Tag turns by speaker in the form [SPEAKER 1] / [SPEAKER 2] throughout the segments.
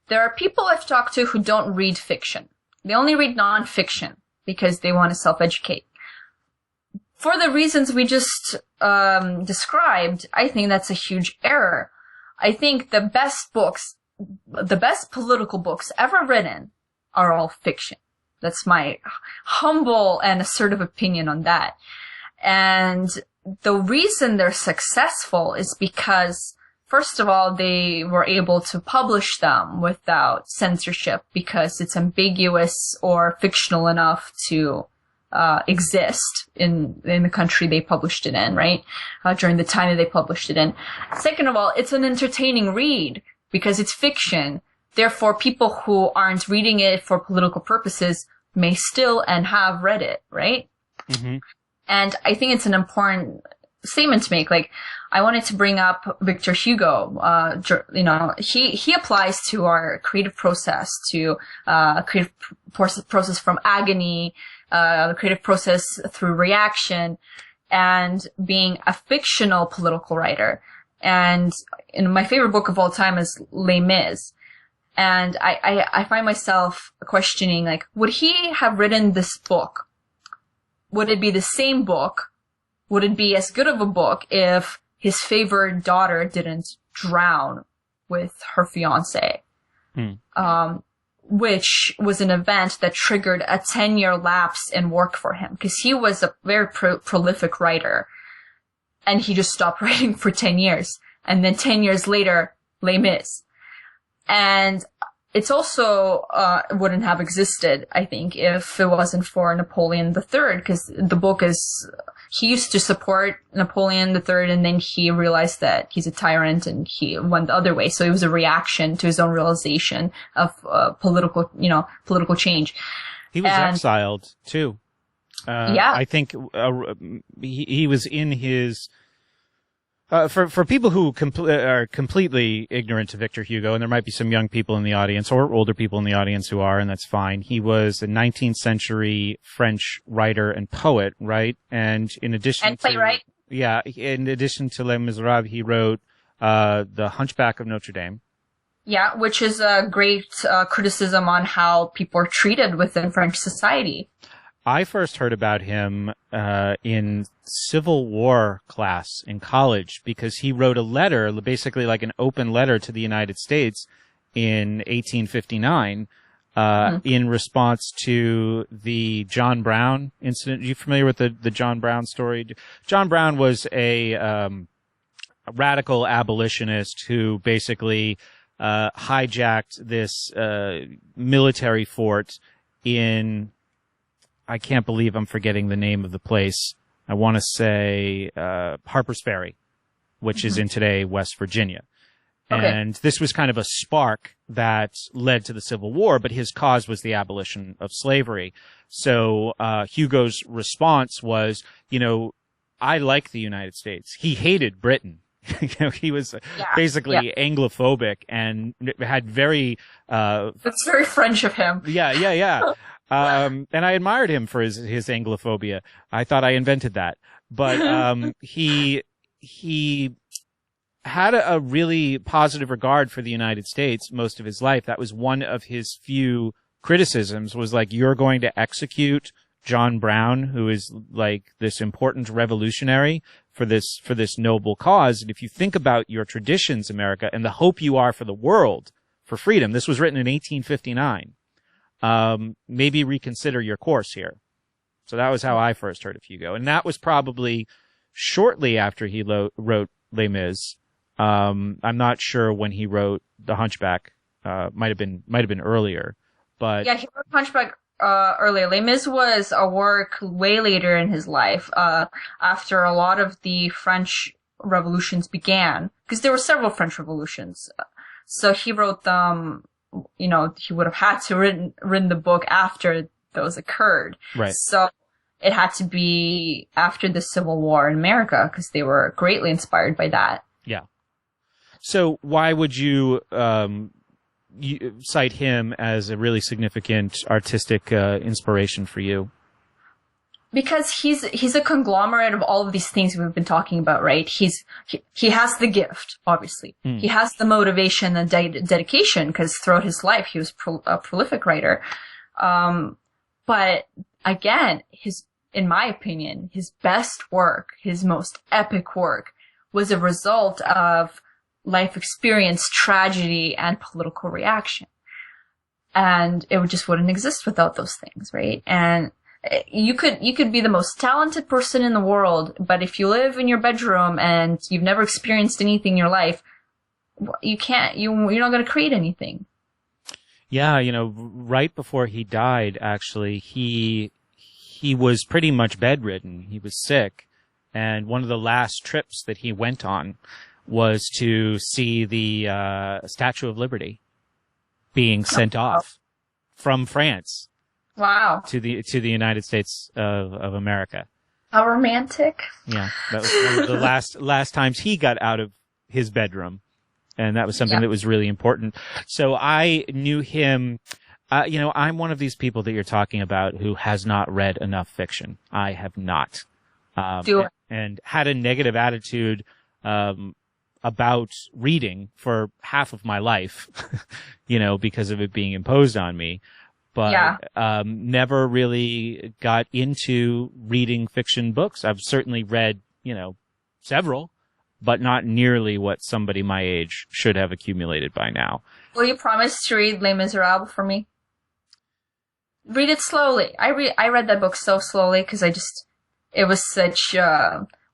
[SPEAKER 1] there are people I've talked to who don't read fiction. They only read nonfiction because they want to self-educate. For the reasons we just described, I think that's a huge error. I think the best political books ever written are all fiction. That's my humble and assertive opinion on that. And the reason they're successful is because, first of all, they were able to publish them without censorship because it's ambiguous or fictional enough to exist in the country they published it in, right? During the time that they published it in. Second of all, it's an entertaining read because it's fiction. Therefore, people who aren't reading it for political purposes may still and have read it, right? Mm-hmm. And I think it's an important statement to make. Like, I wanted to bring up Victor Hugo. He applies to our creative process, to creative process from agony, the creative process through reaction, and being a fictional political writer. And my favorite book of all time is Les Mis. And I find myself questioning, like, would he have written this book? Would it be the same book? Would it be as good of a book if his favorite daughter didn't drown with her fiancé? Which was an event that triggered a 10-year lapse in work for him, because he was a very prolific writer, and he just stopped writing for 10 years. And then 10 years later, Les Mis. And it's also wouldn't have existed, I think, if it wasn't for Napoleon III, because the book is, he used to support Napoleon III, and then he realized that he's a tyrant, and he went the other way. So it was a reaction to his own realization of political change.
[SPEAKER 2] He was exiled too. I think he was in his. For people who are completely ignorant to Victor Hugo, and there might be some young people in the audience or older people in the audience who are, and that's fine. He was a 19th century French writer and poet, right? And in addition
[SPEAKER 1] playwright.
[SPEAKER 2] In addition to Les Miserables, he wrote The Hunchback of Notre Dame.
[SPEAKER 1] Yeah, which is a great criticism on how people are treated within French society.
[SPEAKER 2] I first heard about him in Civil War class in college because he wrote a letter, basically like an open letter to the United States in 1859 in response to the John Brown incident. Are you familiar with the John Brown story? John Brown was a radical abolitionist who basically hijacked this military fort in... I can't believe I'm forgetting the name of the place. I want to say Harper's Ferry, which is in today West Virginia. Okay. And this was kind of a spark that led to the Civil War, but his cause was the abolition of slavery. So Hugo's response was, I like the United States. He hated Britain. He was basically Anglophobic and had very...
[SPEAKER 1] That's very French of him.
[SPEAKER 2] Yeah. And I admired him for his Anglophobia. I thought I invented that. But, he had a really positive regard for the United States most of his life. That was one of his few criticisms, was like, you're going to execute John Brown, who is like this important revolutionary for this noble cause. And if you think about your traditions, America, and the hope you are for the world, for freedom, this was written in 1859. Maybe reconsider your course here. So that was how I first heard of Hugo. And that was probably shortly after he wrote Les Mis. I'm not sure when he wrote The Hunchback. Might have been earlier, but. Yeah,
[SPEAKER 1] he wrote Hunchback, earlier. Les Mis was a work way later in his life, after a lot of the French revolutions began. Because there were several French revolutions. So he wrote them, he would have had to written the book after those occurred.
[SPEAKER 2] Right.
[SPEAKER 1] So it had to be after the Civil War in America, because they were greatly inspired by that.
[SPEAKER 2] Yeah. So why would you cite him as a really significant artistic inspiration for you?
[SPEAKER 1] Because he's a conglomerate of all of these things we've been talking about, right? He has the gift, obviously. He has the motivation and dedication, because throughout his life he was a prolific writer. But again, in my opinion, his best work, his most epic work, was a result of life experience, tragedy, and political reaction. And it just wouldn't exist without those things, right? And you could be the most talented person in the world, but if you live in your bedroom and you've never experienced anything in your life, you're not going to create anything.
[SPEAKER 2] Yeah, right before he died, actually, he was pretty much bedridden. He was sick. And one of the last trips that he went on was to see the Statue of Liberty being sent off from France.
[SPEAKER 1] Wow.
[SPEAKER 2] To the United States of America.
[SPEAKER 1] How romantic.
[SPEAKER 2] Yeah. That was one of the last times he got out of his bedroom. And that was something that was really important. So I knew him, I'm one of these people that you're talking about who has not read enough fiction. I have not. And had a negative attitude, about reading for half of my life, because of it being imposed on me. But never really got into reading fiction books. I've certainly read, several, but not nearly what somebody my age should have accumulated by now.
[SPEAKER 1] Will you promise to read Les Miserables for me? Read it slowly. I read that book so slowly because it was such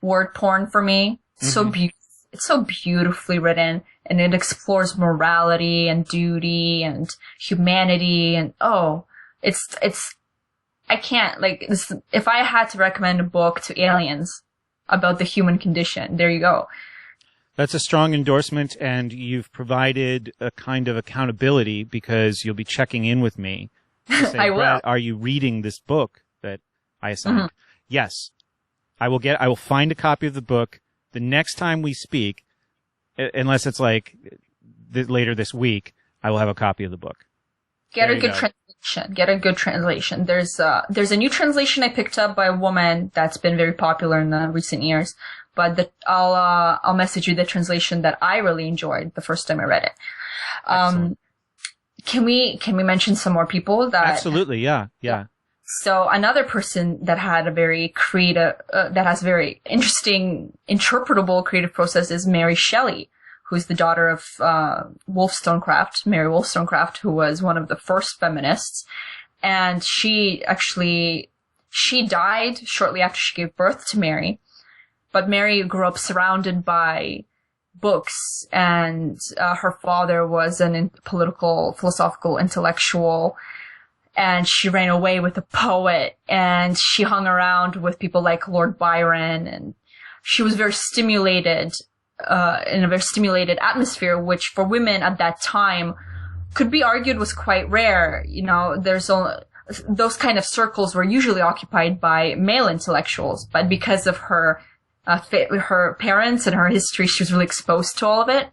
[SPEAKER 1] word porn for me. It's so beautifully written, and it explores morality and duty and humanity, and I can't, if I had to recommend a book to aliens about the human condition, there you go.
[SPEAKER 2] That's a strong endorsement, and you've provided a kind of accountability because you'll be checking in with me. To say,
[SPEAKER 1] I will.
[SPEAKER 2] Brad, are you reading this book that I assigned? Yes. I will find a copy of the book. The next time we speak, unless it's later this week, I will have a copy of the book.
[SPEAKER 1] Get a good translation. There's a new translation I picked up by a woman that's been very popular in the recent years. But I'll message you the translation that I really enjoyed the first time I read it. Can we mention some more people that?
[SPEAKER 2] Absolutely, yeah.
[SPEAKER 1] So another person that had a very creative, that has very interesting, interpretable creative process is Mary Shelley, who's the daughter of Mary Wollstonecraft, who was one of the first feminists. And she died shortly after she gave birth to Mary. But Mary grew up surrounded by books, and her father was a philosophical intellectual. And she ran away with a poet, and she hung around with people like Lord Byron, and she was very stimulated, in a very stimulated atmosphere, which for women at that time could be argued was quite rare. Those kind of circles were usually occupied by male intellectuals, but because of her parents and her history, she was really exposed to all of it.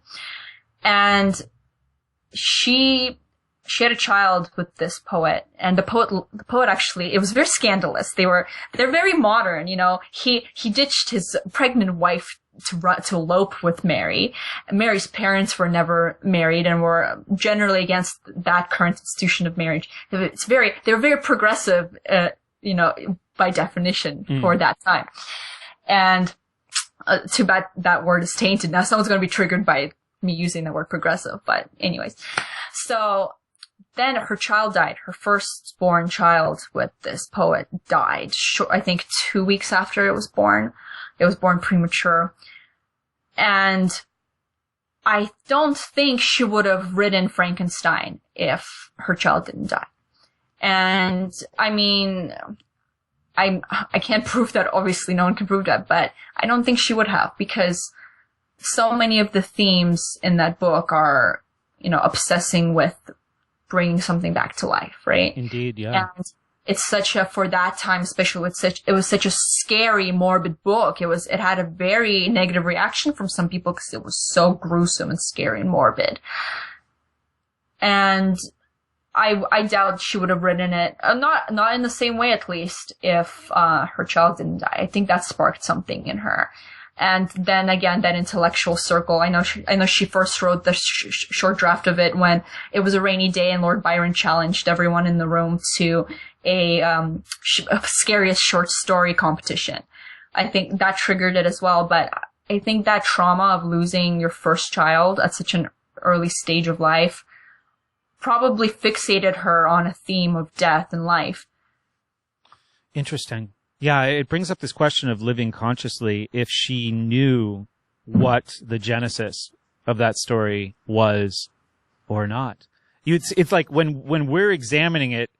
[SPEAKER 1] And she had a child with this poet, and the poet actually, it was very scandalous. They're very modern, he ditched his pregnant wife to elope with Mary. Mary's parents were never married and were generally against that current institution of marriage. They were very progressive, by definition for that time. And, too bad that word is tainted. Now someone's going to be triggered by me using the word progressive, but anyways. So, then her child died. Her firstborn child with this poet died, I think 2 weeks after it was born. It was born premature. And I don't think she would have written Frankenstein if her child didn't die. And, I mean, I can't prove that. Obviously, no one can prove that, but I don't think she would have, because so many of the themes in that book are, obsessing with bringing something back to life, right?
[SPEAKER 2] Indeed, yeah.
[SPEAKER 1] And it's for that time, especially it was such a scary, morbid book. It had a very negative reaction from some people because it was so gruesome and scary and morbid. And I doubt she would have written it. Not in the same way, at least, if her child didn't die. I think that sparked something in her. And then again, that intellectual circle. I know she first wrote the short draft of it when it was a rainy day and Lord Byron challenged everyone in the room to a scariest short story competition. I think that triggered it as well. But I think that trauma of losing your first child at such an early stage of life probably fixated her on a theme of death and life.
[SPEAKER 2] Interesting. Yeah, it brings up this question of living consciously. If she knew what the genesis of that story was or not. It's like when we're examining it,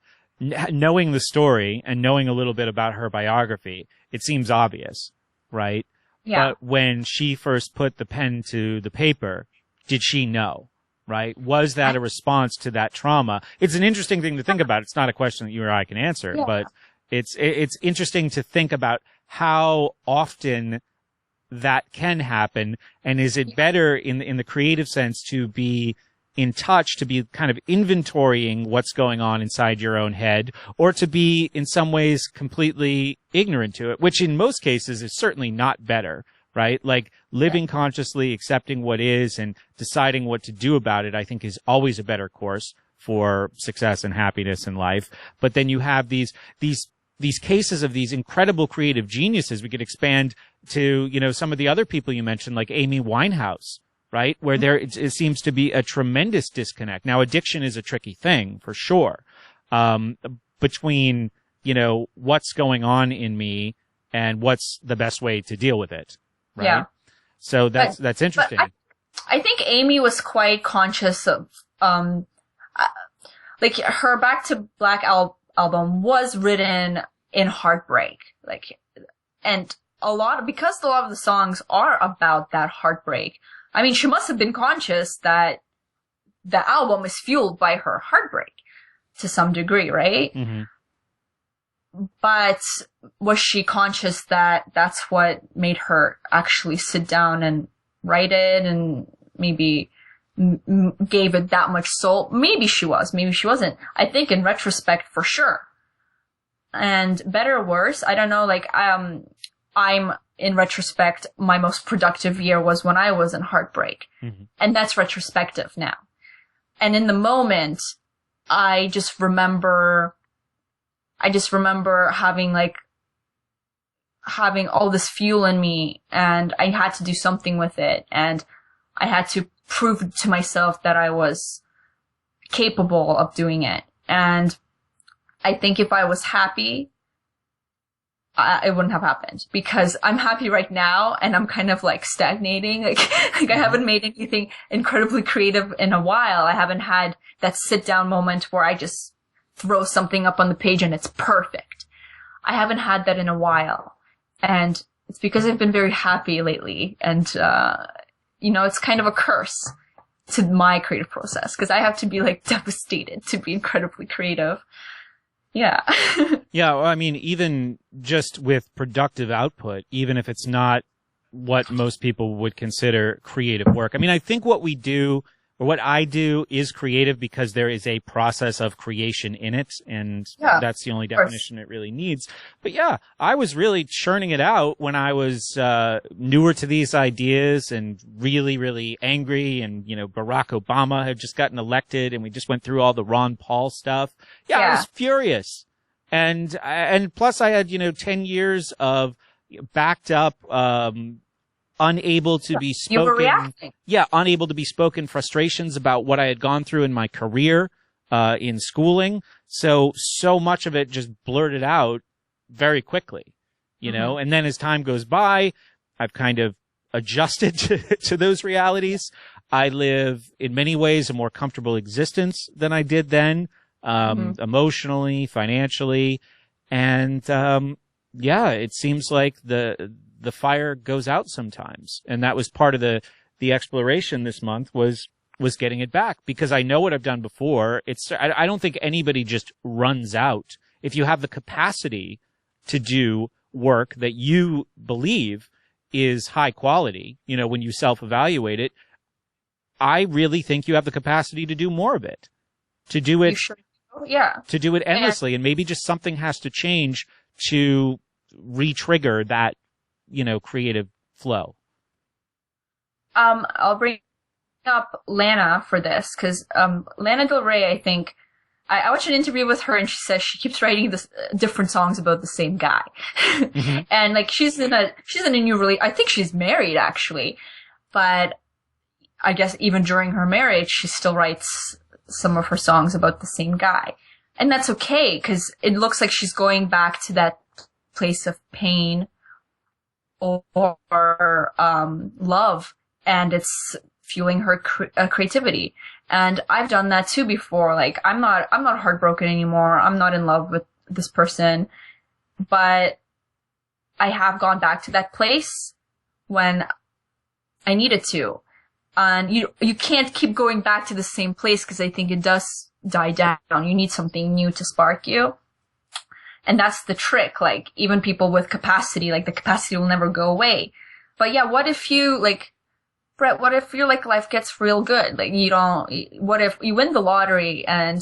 [SPEAKER 2] knowing the story and knowing a little bit about her biography, it seems obvious, right?
[SPEAKER 1] Yeah.
[SPEAKER 2] But when she first put the pen to the paper, did she know? Right? Was that a response to that trauma? It's an interesting thing to think about. It's not a question that you or I can answer, but it's interesting to think about how often that can happen. And is it better in the creative sense to be in touch, to be kind of inventorying what's going on inside your own head, or to be in some ways completely ignorant to it, which in most cases is certainly not better. Right? Like living consciously, accepting what is and deciding what to do about it, I think is always a better course for success and happiness in life. But then you have these cases of these incredible creative geniuses. We could expand to, some of the other people you mentioned, like Amy Winehouse, right? Where it seems to be a tremendous disconnect. Now, addiction is a tricky thing for sure. Between, what's going on in me and what's the best way to deal with it. Right? Yeah. So that's interesting.
[SPEAKER 1] I think Amy was quite conscious of, like her Back to Black album was written in heartbreak. And because a lot of the songs are about that heartbreak. I mean, she must have been conscious that the album is fueled by her heartbreak to some degree, right? Mm-hmm. But was she conscious that that's what made her actually sit down and write it and maybe gave it that much soul? Maybe she was, maybe she wasn't. I think in retrospect, for sure. And better or worse, I don't know, I'm in retrospect, my most productive year was when I was in heartbreak. Mm-hmm. And that's retrospective now. And in the moment, I just remember having all this fuel in me, and I had to do something with it, and I had to prove to myself that I was capable of doing it. And I think if I was happy, it wouldn't have happened, because I'm happy right now and I'm kind of stagnating. I haven't made anything incredibly creative in a while. I haven't had that sit down moment where I just throw something up on the page and it's perfect. I haven't had that in a while. And it's because I've been very happy lately. And, it's kind of a curse to my creative process, because I have to be devastated to be incredibly creative. Yeah.
[SPEAKER 2] Yeah. Well, I mean, even just with productive output, even if it's not what most people would consider creative work. I mean, I think what we do, or what I do, is creative because there is a process of creation in it, and that's the only definition it really needs. But yeah, I was really churning it out when I was newer to these ideas and really, really angry, and Barack Obama had just gotten elected and we just went through all the Ron Paul stuff. Yeah. I was furious. And plus I had, 10 years of backed up, unable to be spoken.
[SPEAKER 1] You were reacting.
[SPEAKER 2] Yeah, unable to be spoken frustrations about what I had gone through in my career, in schooling. So much of it just blurted out very quickly, know, and then as time goes by, I've kind of adjusted to those realities. I live in many ways a more comfortable existence than I did then, emotionally, financially. And, it seems like the fire goes out sometimes. And that was part of the exploration this month was getting it back, because I know what I've done before. I don't think anybody just runs out. If you have the capacity to do work that you believe is high quality, when you self-evaluate it, I really think you have the capacity to do more of it. to do it,
[SPEAKER 1] sure? Yeah.
[SPEAKER 2] to do it endlessly. And maybe just something has to change to re-trigger that, creative flow.
[SPEAKER 1] I'll bring up Lana for this, because Lana Del Rey, I think, I watched an interview with her, and she says she keeps writing different songs about the same guy. Mm-hmm. And like she's in a new I think she's married actually, but I guess even during her marriage she still writes some of her songs about the same guy. And that's okay, because it looks like she's going back to that place of pain or love, and it's fueling her creativity. And I've done that too before. Like, I'm not heartbroken anymore. I'm not in love with this person, but I have gone back to that place when I needed to. And you can't keep going back to the same place, because I think it does die down. You need something new to spark you. And that's the trick. Like, even people with capacity, like the capacity will never go away. But yeah, what if you, like, Brett, what if your life gets real good? Like, what if you win the lottery and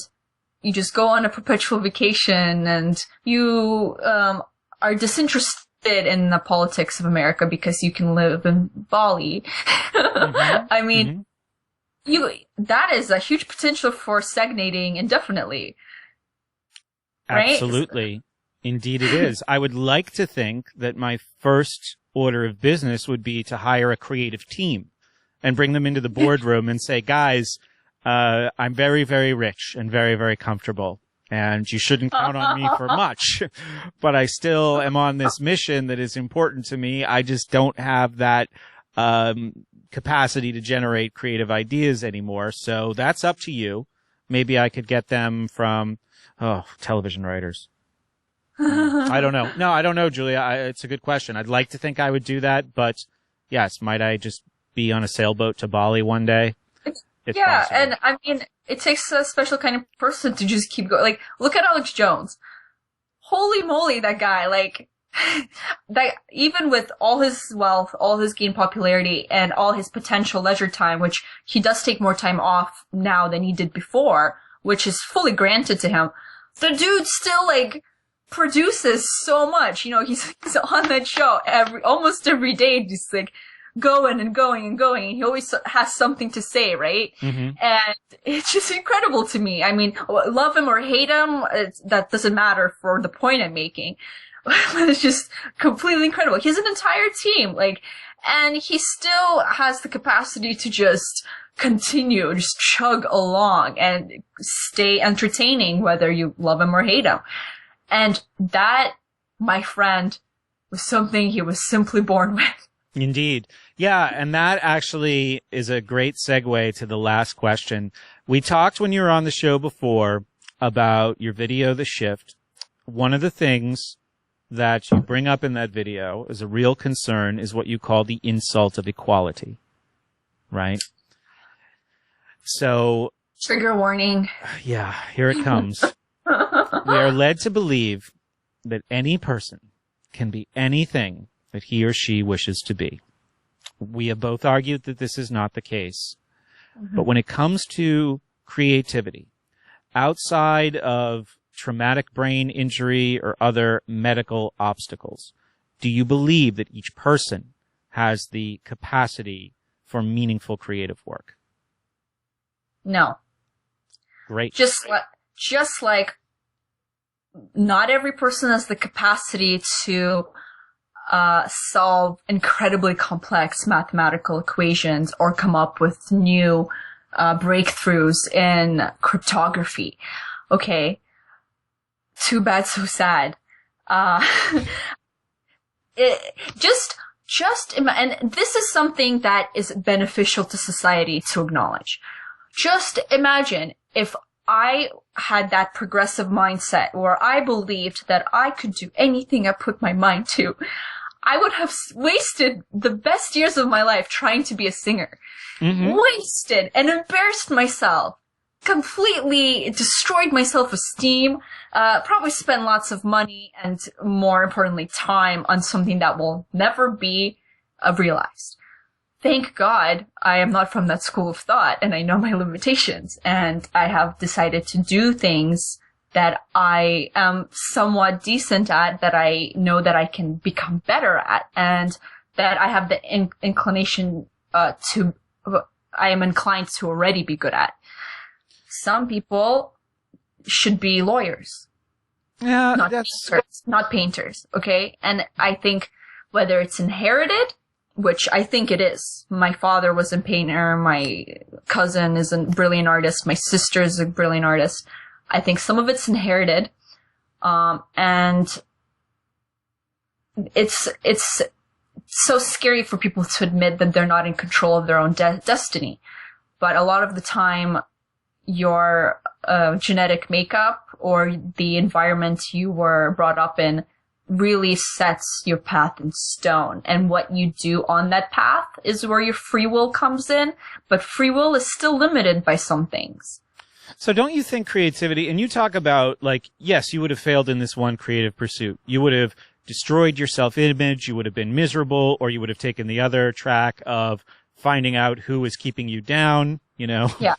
[SPEAKER 1] you just go on a perpetual vacation and you are disinterested in the politics of America because you can live in Bali? Mm-hmm. I mean, mm-hmm. That is a huge potential for stagnating indefinitely. Right?
[SPEAKER 2] Absolutely. Indeed it is. I would like to think that my first order of business would be to hire a creative team and bring them into the boardroom and say, guys, I'm very, very rich and very, very comfortable, and you shouldn't count on me for much, but I still am on this mission that is important to me. I just don't have that capacity to generate creative ideas anymore. So that's up to you. Maybe I could get them from, television writers. I don't know. No, I don't know, Julia. It's a good question. I'd like to think I would do that, but yes, might I just be on a sailboat to Bali one day? It's possible.
[SPEAKER 1] And I mean, it takes a special kind of person to just keep going. Like, look at Alex Jones. Holy moly, that guy. Like, that, even with all his wealth, all his gained popularity, and all his potential leisure time, which he does take more time off now than he did before, which is fully granted to him, the dude still, like, produces so much. He's on that show almost every day, just like going and going and going. He always has something to say, right? Mm-hmm. And it's just incredible to me. I mean, love him or hate him, that doesn't matter for the point I'm making. It's just completely incredible. He has an entire team, and he still has the capacity to just continue, just chug along and stay entertaining, whether you love him or hate him. And that, my friend, was something he was simply born with.
[SPEAKER 2] Indeed. Yeah, and that actually is a great segue to the last question. We talked when you were on the show before about your video, The Shift. One of the things that you bring up in that video as a real concern is what you call the insult of equality, right? So...
[SPEAKER 1] Trigger warning.
[SPEAKER 2] Yeah, here it comes. We are led to believe that any person can be anything that he or she wishes to be. We have both argued that this is not the case. Mm-hmm. But when it comes to creativity, outside of traumatic brain injury or other medical obstacles, do you believe that each person has the capacity for meaningful creative work?
[SPEAKER 1] No.
[SPEAKER 2] Great.
[SPEAKER 1] Just like not every person has the capacity to solve incredibly complex mathematical equations or come up with new breakthroughs in cryptography. Okay. Too bad, so sad. And this is something that is beneficial to society to acknowledge. Just imagine if I had that progressive mindset where I believed that I could do anything I put my mind to. I would have wasted the best years of my life trying to be a singer. Mm-hmm. Wasted and embarrassed myself. Completely destroyed my self-esteem. Probably spent lots of money and, more importantly, time on something that will never be realized. thank God I am not from that school of thought and I know my limitations, and I have decided to do things that I am somewhat decent at, that I know that I can become better at, and that I have the inclination I am inclined to already be good at. Some people should be lawyers.
[SPEAKER 2] Yeah,
[SPEAKER 1] not painters, okay? And I think whether it's inherited, which I think it is. My father was a painter, my cousin is a brilliant artist, my sister is a brilliant artist. I think some of it's inherited, and it's so scary for people to admit that they're not in control of their own destiny. But a lot of the time, your genetic makeup or the environment you were brought up in really sets your path in stone. And what you do on that path is where your free will comes in. But free will is still limited by some things.
[SPEAKER 2] So don't you think creativity, and you talk about, like, yes, you would have failed in this one creative pursuit. You would have destroyed your self-image, you would have been miserable, or you would have taken the other track of finding out who is keeping you down, you know?
[SPEAKER 1] Yeah.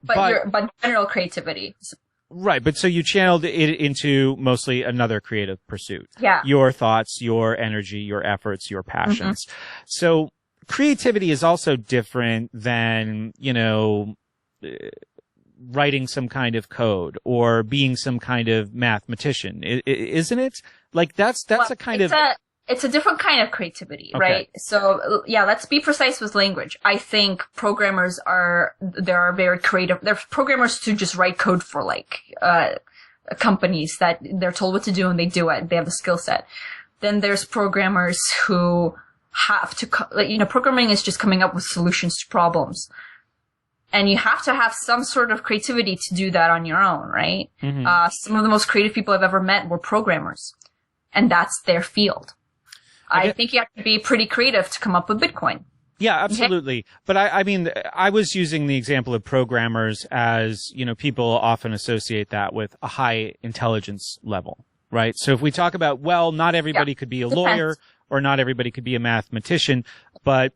[SPEAKER 1] But general creativity.
[SPEAKER 2] Right, but so you channeled it into mostly another creative pursuit.
[SPEAKER 1] Yeah.
[SPEAKER 2] Your thoughts, your energy, your efforts, your passions. Mm-hmm. So creativity is also different than, you know, writing some kind of code or being some kind of mathematician, isn't it? Like that's a kind of...
[SPEAKER 1] It's a different kind of creativity,
[SPEAKER 2] okay.
[SPEAKER 1] Right? So, yeah, let's be precise with language. I think programmers are very creative. They're programmers to just write code for, like, companies that they're told what to do and they do it. They have the skill set. Then there's programmers who have to, programming is just coming up with solutions to problems. And you have to have some sort of creativity to do that on your own, right? Mm-hmm. Some of the most creative people I've ever met were programmers. And that's their field. I think you have to be pretty creative to come up with Bitcoin.
[SPEAKER 2] Yeah, absolutely. Okay. But I mean, I was using the example of programmers as, you know, people often associate that with a high intelligence level, right? So if we talk about, well, not everybody could be a lawyer or not everybody could be a mathematician, but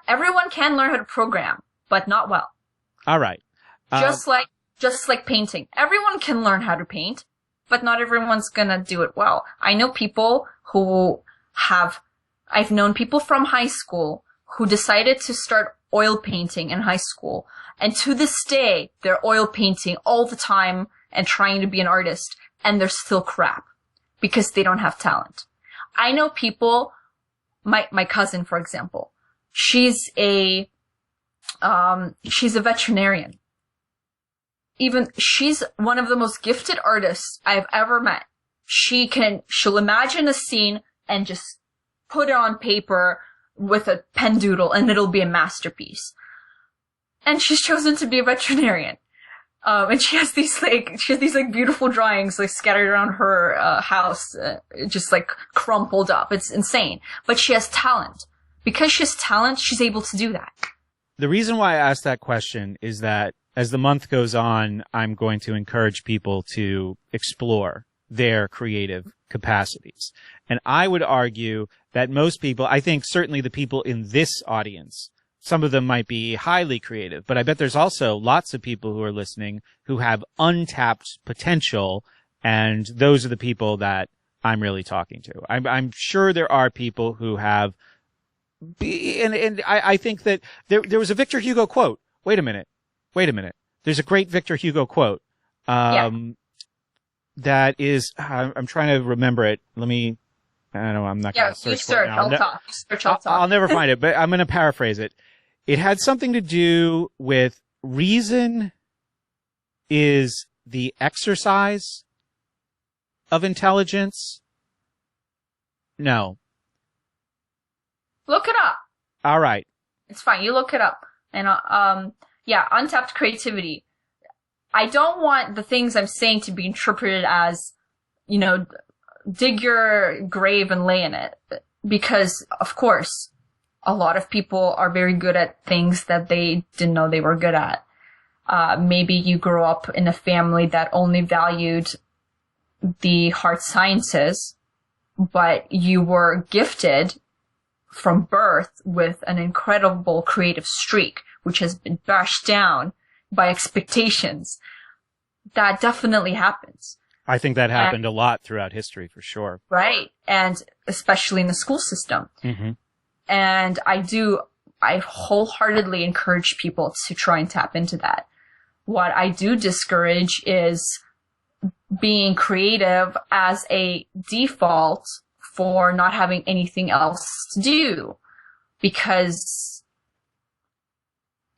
[SPEAKER 1] everyone can learn how to program, but not well.
[SPEAKER 2] All right.
[SPEAKER 1] Just like painting. Everyone can learn how to paint, but not everyone's gonna do it well. I know people I've known people from high school who decided to start oil painting in high school. And to this day, they're oil painting all the time and trying to be an artist, and they're still crap because they don't have talent. I know people, my cousin, for example, she's a veterinarian. She's one of the most gifted artists I've ever met. She'll imagine a scene and just put it on paper with a pen doodle and it'll be a masterpiece. And she's chosen to be a veterinarian. And she has these beautiful drawings like scattered around her house, just like crumpled up. It's insane. But she has talent. Because she has talent, she's able to do that.
[SPEAKER 2] The reason why I asked that question is that as the month goes on, I'm going to encourage people to explore their creative capacities. And I would argue that most people, I think certainly the people in this audience, some of them might be highly creative, but I bet there's also lots of people who are listening who have untapped potential, and those are the people that I'm really talking to. I'm sure there are people who have, and I think that there was a Victor Hugo quote. Wait a minute. There's a great Victor Hugo quote. That is, I'm trying to remember it. I don't know, I'm not going to search for it now. I'll never find it, but I'm going to paraphrase it. It had something to do with reason is the exercise of intelligence. No.
[SPEAKER 1] Look it up.
[SPEAKER 2] All right.
[SPEAKER 1] It's fine. You look it up. And, untapped creativity. I don't want the things I'm saying to be interpreted as, you know, dig your grave and lay in it. Because, of course, a lot of people are very good at things that they didn't know they were good at. Maybe you grew up in a family that only valued the hard sciences, but you were gifted from birth with an incredible creative streak, which has been bashed down by expectations. That definitely happens.
[SPEAKER 2] I think that happened a lot throughout history, for sure.
[SPEAKER 1] Right. And especially in the school system.
[SPEAKER 2] Mm-hmm.
[SPEAKER 1] And I wholeheartedly encourage people to try and tap into that. What I do discourage is being creative as a default for not having anything else to do. Because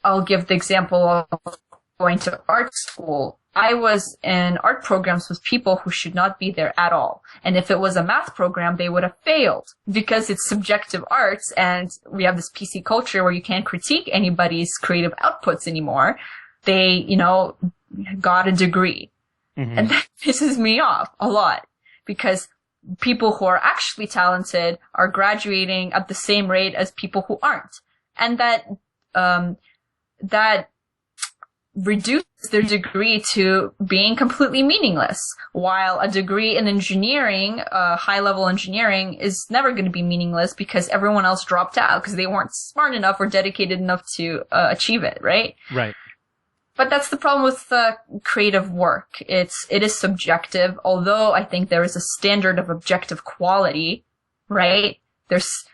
[SPEAKER 1] I'll give the example of going to art school. I was in art programs with people who should not be there at all. And if it was a math program, they would have failed because it's subjective arts and we have this PC culture where you can't critique anybody's creative outputs anymore. They, got a degree. Mm-hmm. And that pisses me off a lot because people who are actually talented are graduating at the same rate as people who aren't. And that reduces their degree to being completely meaningless, while a degree in engineering, high-level engineering, is never going to be meaningless because everyone else dropped out because they weren't smart enough or dedicated enough to achieve it, right?
[SPEAKER 2] Right.
[SPEAKER 1] But that's the problem with creative work. It is subjective, although I think there is a standard of objective quality, right? There's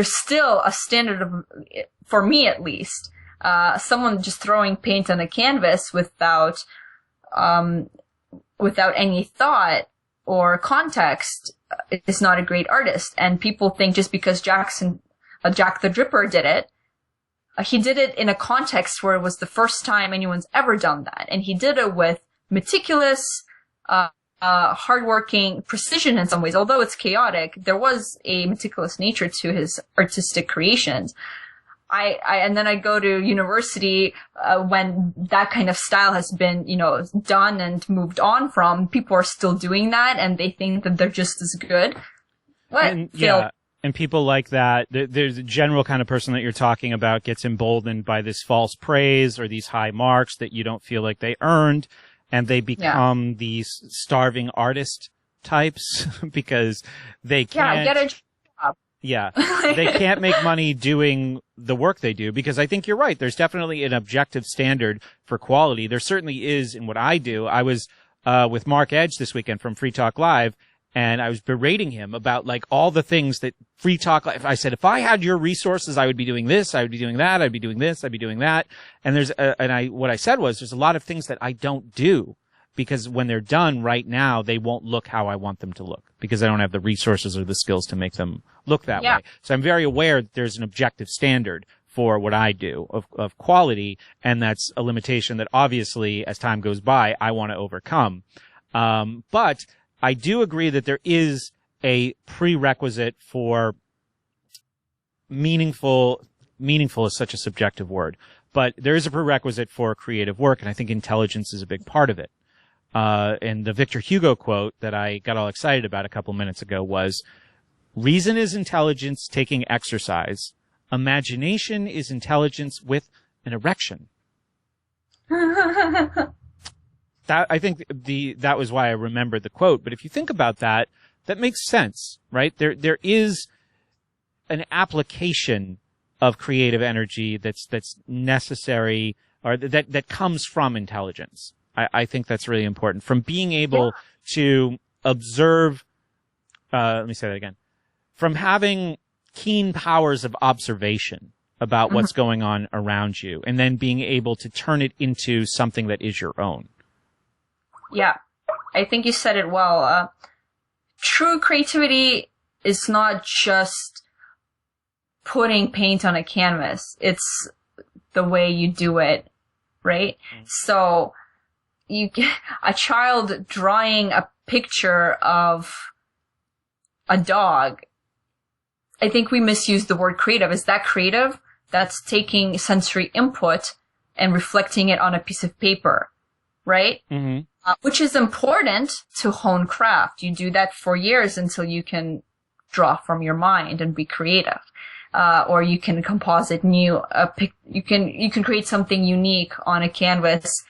[SPEAKER 1] still a standard of, for me at least, someone just throwing paint on a canvas without any thought or context is not a great artist. And people think just because Jack the Dripper did it, he did it in a context where it was the first time anyone's ever done that. And he did it with meticulous, hardworking precision in some ways. Although it's chaotic, there was a meticulous nature to his artistic creations. And then I go to university, when that kind of style has been, done and moved on from, people are still doing that and they think that they're just as good. And
[SPEAKER 2] people like that, there's a general kind of person that you're talking about gets emboldened by this false praise or these high marks that you don't feel like they earned. And they become these starving artist types because they can't.
[SPEAKER 1] Get a job.
[SPEAKER 2] Yeah. They can't make money doing the work they do because I think you're right. There's definitely an objective standard for quality. There certainly is in what I do. I was with Mark Edge this weekend from Free Talk Live, and I was berating him about like all the things that Free Talk Live, I said, if I had your resources, I would be doing this, I would be doing that, I'd be doing this, I'd be doing that. And what I said was there's a lot of things that I don't do because when they're done right now, they won't look how I want them to look because I don't have the resources or the skills to make them look that way. So I'm very aware that there's an objective standard for what I do of quality. And that's a limitation that obviously as time goes by, I want to overcome. But I do agree that there is a prerequisite for meaningful is such a subjective word, but there is a prerequisite for creative work. And I think intelligence is a big part of it. And the Victor Hugo quote that I got all excited about a couple minutes ago was, reason is intelligence taking exercise. Imagination is intelligence with an erection. I think that was why I remembered the quote. But if you think about that, that makes sense, right? There is an application of creative energy that's necessary or that comes from intelligence. I think that's really important. From being able to observe, let me say that again. From having keen powers of observation about what's going on around you and then being able to turn it into something that is your own.
[SPEAKER 1] Yeah, I think you said it well. True creativity is not just putting paint on a canvas. It's the way you do it, right? So a child drawing a picture of a dog, I think we misuse the word creative. Is that creative? That's taking sensory input and reflecting it on a piece of paper, right? Mm-hmm. Which is important to hone craft. You do that for years until you can draw from your mind and be creative. Or you can composite you can create something unique on a canvas,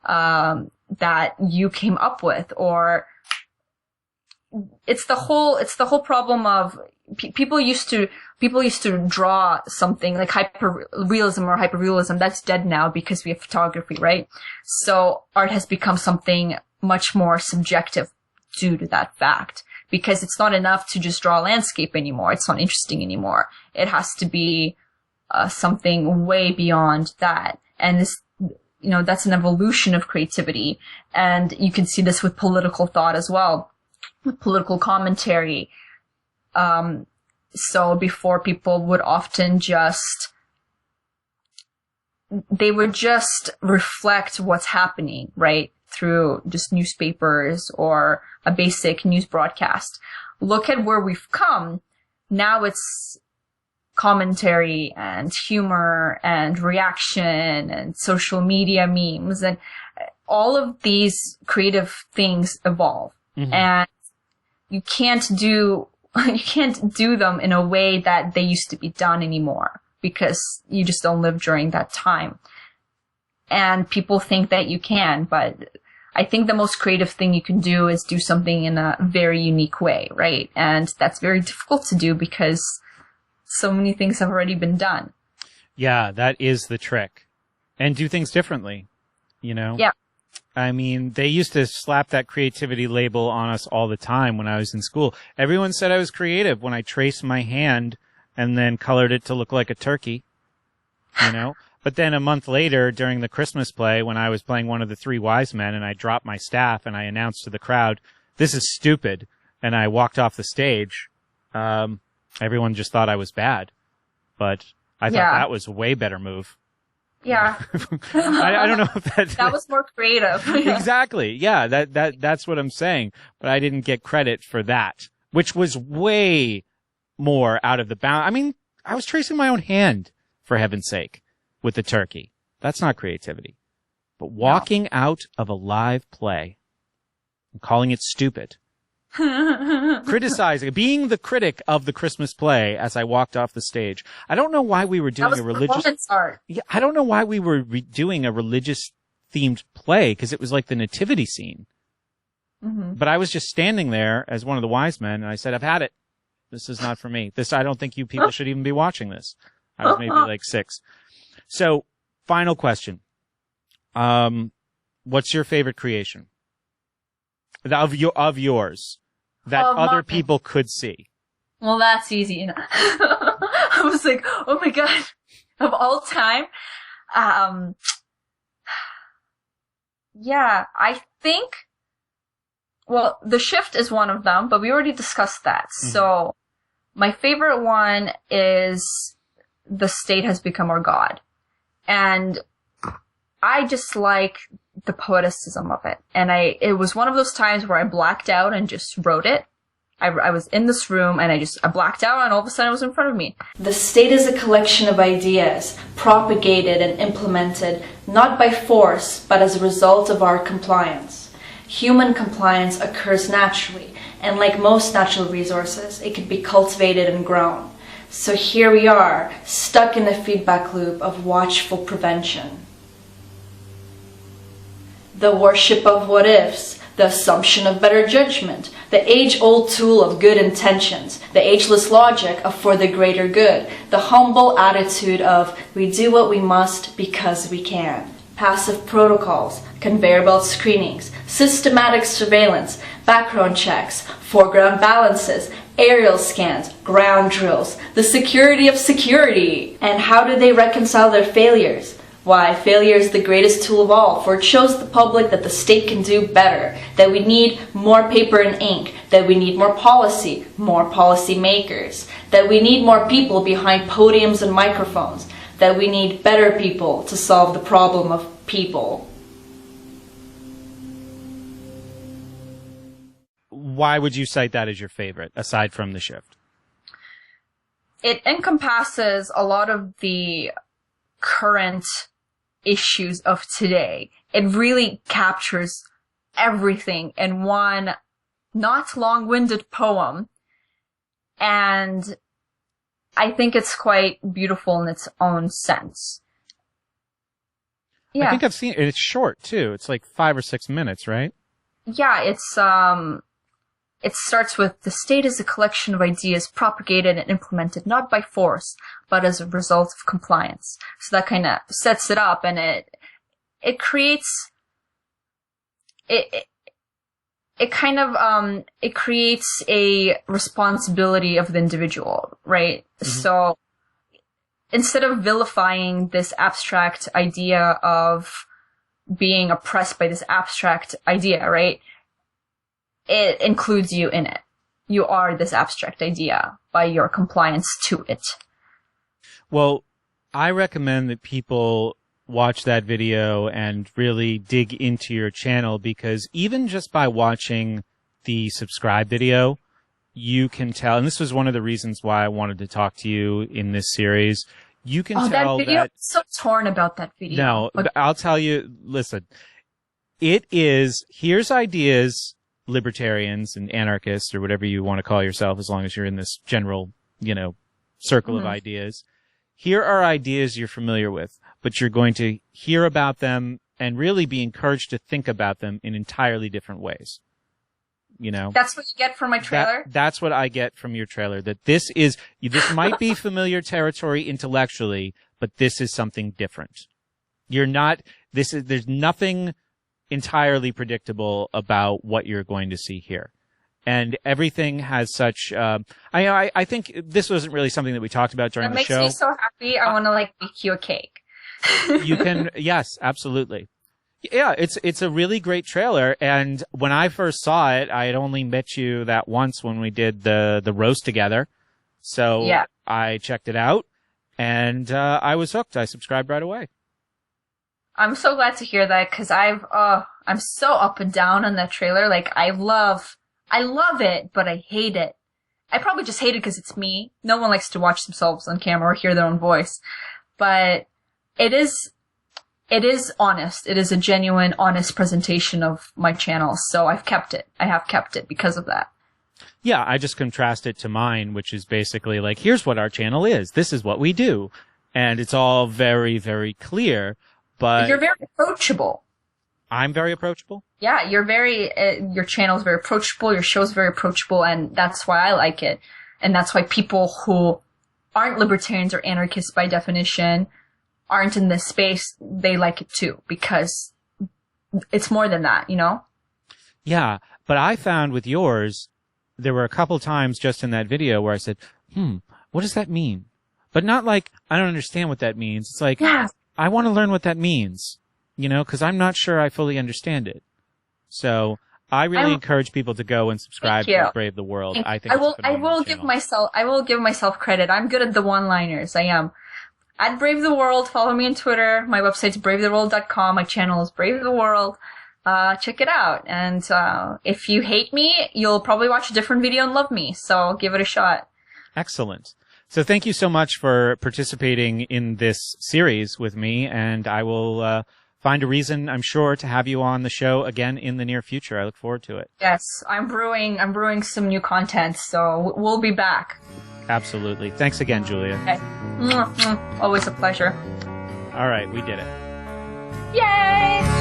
[SPEAKER 1] that you came up with, or it's the whole problem of people used to people used to draw something like hyperrealism or hyperrealism. That's dead now because we have photography, right? So art has become something much more subjective due to that fact, because it's not enough to just draw a landscape anymore. It's not interesting anymore. It has to be something way beyond that. And this, that's an evolution of creativity. And you can see this with political thought as well, with political commentary. So before, people would often they would just reflect what's happening, right? Through just newspapers or a basic news broadcast. Look at where we've come. Now it's commentary and humor and reaction and social media memes, and all of these creative things evolve. Mm-hmm. And you can't do them in a way that they used to be done anymore, because you just don't live during that time. And people think that you can, but I think the most creative thing you can do is do something in a very unique way, right? And that's very difficult to do because so many things have already been done.
[SPEAKER 2] Yeah, that is the trick. And do things differently,
[SPEAKER 1] Yeah.
[SPEAKER 2] I mean, they used to slap that creativity label on us all the time when I was in school. Everyone said I was creative when I traced my hand and then colored it to look like a turkey, But then a month later, during the Christmas play, when I was playing one of the three wise men and I dropped my staff and I announced to the crowd, "This is stupid," and I walked off the stage, everyone just thought I was bad. But I thought that was a way better move.
[SPEAKER 1] Yeah.
[SPEAKER 2] I don't know if
[SPEAKER 1] that was more creative.
[SPEAKER 2] Exactly. Yeah, that's what I'm saying. But I didn't get credit for that, which was way more out of the bound. I mean, I was tracing my own hand, for heaven's sake, with the turkey. That's not creativity. But walking out of a live play and calling it stupid, criticizing, being the critic of the Christmas play as I walked off the stage. I don't know why we were doing a religious
[SPEAKER 1] performance art.
[SPEAKER 2] Yeah, I don't know why we were doing a religious themed play, because it was like the nativity scene. Mm-hmm. But I was just standing there as one of the wise men, and I said, "I've had it. This is not for me. I don't think you people should even be watching this." I was maybe like 6. So, final question. What's your favorite creation? Of yours that other people could see?
[SPEAKER 1] Well, that's easy. I was like, oh my God, of all time. Yeah, I think, well, The Shift is one of them, but we already discussed that. Mm-hmm. So my favorite one is The State Has Become Our God. And I just like the poeticism of it. And it was one of those times where I blacked out and just wrote it. I was in this room and I blacked out, and all of a sudden it was in front of me. The state is a collection of ideas propagated and implemented not by force, but as a result of our compliance. Human compliance occurs naturally, and like most natural resources, it can be cultivated and grown. So here we are, stuck in the feedback loop of watchful prevention. The worship of what-ifs, the assumption of better judgment, the age-old tool of good intentions, the ageless logic of for the greater good, the humble attitude of we do what we must because we can. Passive protocols, conveyor belt screenings, systematic surveillance, background checks, foreground balances, aerial scans, ground drills, the security of security. And how do they reconcile their failures? Why, failure is the greatest tool of all, for it shows the public that the state can do better, that we need more paper and ink, that we need more policy makers, that we need more people behind podiums and microphones, that we need better people to solve the problem of people.
[SPEAKER 2] Why would you cite that as your favorite, aside from The Shift?
[SPEAKER 1] It encompasses a lot of the current issues of today. It really captures everything in one not long-winded poem, and I think it's quite beautiful in its own sense. Yeah.
[SPEAKER 2] I think I've seen it. It's short too. It's like 5 or 6 minutes, right?
[SPEAKER 1] Yeah, it starts with the state is a collection of ideas propagated and implemented not by force, but as a result of compliance. So that kind of sets it up, and it creates it creates a responsibility of the individual, right? Mm-hmm. So instead of vilifying this abstract idea of being oppressed by this abstract idea, right? It includes you in it. You are this abstract idea by your compliance to it.
[SPEAKER 2] Well, I recommend that people watch that video and really dig into your channel, because even just by watching the subscribe video, you can tell, and this was one of the reasons why I wanted to talk to you in this series. You can tell
[SPEAKER 1] that video,
[SPEAKER 2] that...
[SPEAKER 1] I'm so torn about that video.
[SPEAKER 2] No, okay. I'll tell you, listen, it is, here's ideas, libertarians and anarchists, or whatever you want to call yourself, as long as you're in this general, circle of ideas. Here are ideas you're familiar with, but you're going to hear about them and really be encouraged to think about them in entirely different ways.
[SPEAKER 1] That's what you get from my trailer?
[SPEAKER 2] That's what I get from your trailer, that this might be familiar territory intellectually, but this is something different. There's nothing entirely predictable about what you're going to see here. And everything has such, I think this wasn't really something that we talked about during the show.
[SPEAKER 1] That makes me so happy. I want to bake you a cake.
[SPEAKER 2] You can, yes, absolutely. Yeah, it's a really great trailer. And when I first saw it, I had only met you that once when we did the roast together. So yeah. I checked it out and, I was hooked. I subscribed right away.
[SPEAKER 1] I'm so glad to hear that, because I'm so up and down on that trailer. I love it, but I hate it. I probably just hate it because it's me. No one likes to watch themselves on camera or hear their own voice. But it is honest. It is a genuine, honest presentation of my channel. So I've kept it. I have kept it because of that.
[SPEAKER 2] Yeah, I just contrast it to mine, which is basically here's what our channel is. This is what we do. And it's all very, very clear. But
[SPEAKER 1] you're very approachable.
[SPEAKER 2] I'm very approachable?
[SPEAKER 1] Yeah, your channel is very approachable, your show is very approachable, and that's why I like it. And that's why people who aren't libertarians or anarchists by definition aren't in this space, they like it too, because it's more than that,
[SPEAKER 2] Yeah, but I found with yours, there were a couple times just in that video where I said, what does that mean? But not I don't understand what that means. It's
[SPEAKER 1] yeah.
[SPEAKER 2] I want to learn what that means, because I'm not sure I fully understand it. So I really encourage people to go and subscribe to Brave the World. I think
[SPEAKER 1] I will give myself credit. I'm good at the one-liners. I am. At Brave the World, follow me on Twitter. My website's bravetheworld.com. My channel is Brave the World. Check it out. And if you hate me, you'll probably watch a different video and love me. So give it a shot.
[SPEAKER 2] Excellent. So thank you so much for participating in this series with me, and I will find a reason, I'm sure, to have you on the show again in the near future. I look forward to it.
[SPEAKER 1] Yes, I'm brewing some new content, so we'll be back.
[SPEAKER 2] Absolutely. Thanks again, Julia.
[SPEAKER 1] Okay. Always a pleasure.
[SPEAKER 2] All right, we did it.
[SPEAKER 1] Yay!